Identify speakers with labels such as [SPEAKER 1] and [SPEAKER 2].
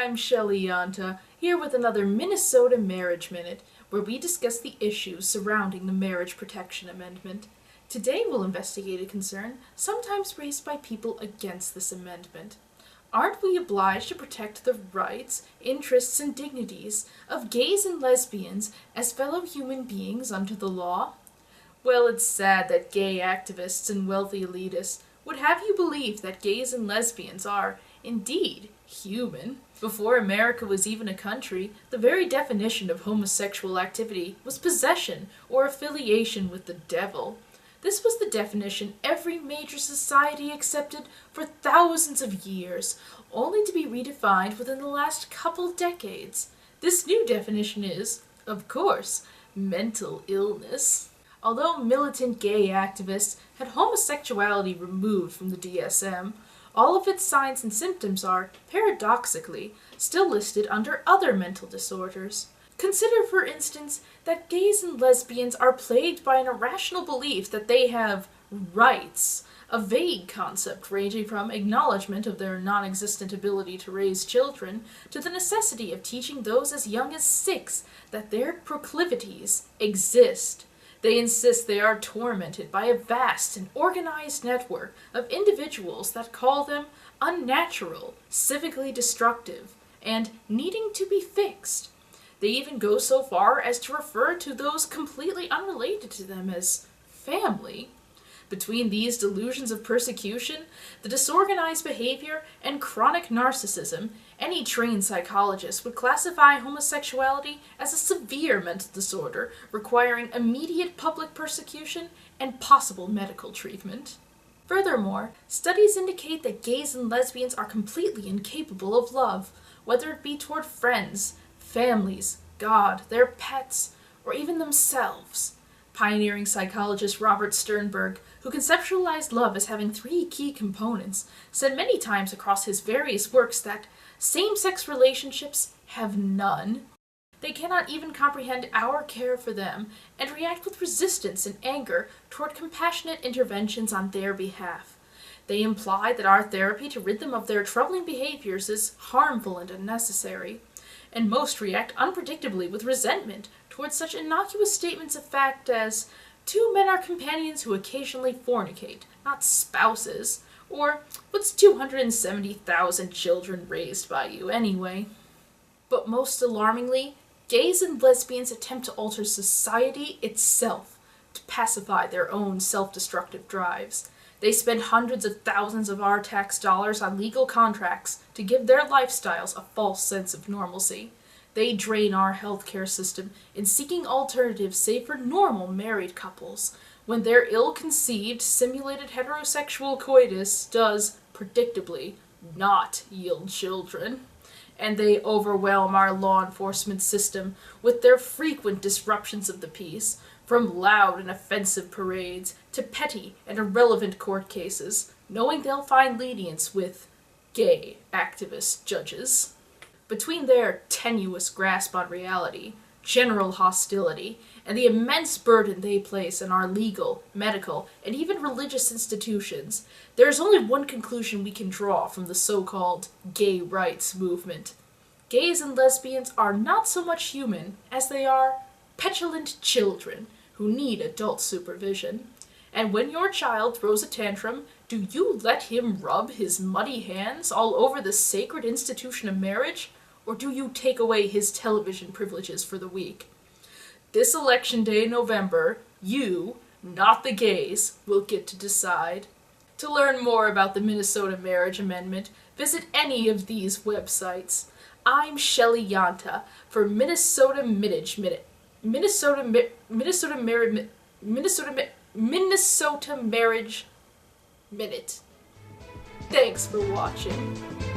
[SPEAKER 1] I'm Shelly Yanta, here with another Minnesota Marriage Minute, where we discuss the issues surrounding the Marriage Protection Amendment. Today we'll investigate a concern sometimes raised by people against this amendment. Aren't we obliged to protect the rights, interests, and dignities of gays and lesbians as fellow human beings under the law? Well, it's sad that gay activists and wealthy elitists would have you believe that gays and lesbians are, indeed, human. Before America was even a country, the very definition of homosexual activity was possession or affiliation with the devil. This was the definition every major society accepted for thousands of years, only to be redefined within the last couple decades. This new definition is, of course, mental illness. Although militant gay activists had homosexuality removed from the DSM, all of its signs and symptoms are, paradoxically, still listed under other mental disorders. Consider, for instance, that gays and lesbians are plagued by an irrational belief that they have rights, a vague concept ranging from acknowledgement of their non-existent ability to raise children to the necessity of teaching those as young as 6 that their proclivities exist. They insist they are tormented by a vast and organized network of individuals that call them unnatural, civically destructive, and needing to be fixed. They even go so far as to refer to those completely unrelated to them as family. Between these delusions of persecution, the disorganized behavior, and chronic narcissism, any trained psychologist would classify homosexuality as a severe mental disorder requiring immediate public persecution and possible medical treatment. Furthermore, studies indicate that gays and lesbians are completely incapable of love, whether it be toward friends, families, God, their pets, or even themselves. Pioneering psychologist Robert Sternberg, who conceptualized love as having 3 key components, said many times across his various works that same-sex relationships have none. They cannot even comprehend our care for them and react with resistance and anger toward compassionate interventions on their behalf. They imply that our therapy to rid them of their troubling behaviors is harmful and unnecessary, and most react unpredictably with resentment towards such innocuous statements of fact as, 2 men are companions who occasionally fornicate, not spouses, or, what's 270,000 children raised by you anyway? But most alarmingly, gays and lesbians attempt to alter society itself to pacify their own self-destructive drives. They spend hundreds of thousands of our tax dollars on legal contracts to give their lifestyles a false sense of normalcy. They drain our healthcare system in seeking alternatives save for normal married couples, when their ill-conceived, simulated heterosexual coitus does, predictably, not yield children. And they overwhelm our law enforcement system with their frequent disruptions of the peace, from loud and offensive parades to petty and irrelevant court cases, knowing they'll find lenience with gay activist judges. Between their tenuous grasp on reality, general hostility, and the immense burden they place on our legal, medical, and even religious institutions, there is only one conclusion we can draw from the so-called gay rights movement. Gays and lesbians are not so much human as they are petulant children who need adult supervision. And when your child throws a tantrum, do you let him rub his muddy hands all over the sacred institution of marriage, or do you take away his television privileges for the week? This election day in November, you, not the gays, will get to decide. To learn more about the Minnesota Marriage Amendment, visit any of these websites. I'm Shelly Yanta for Minnesota Marriage Minute. Minnesota Marriage Minute. Thanks for watching.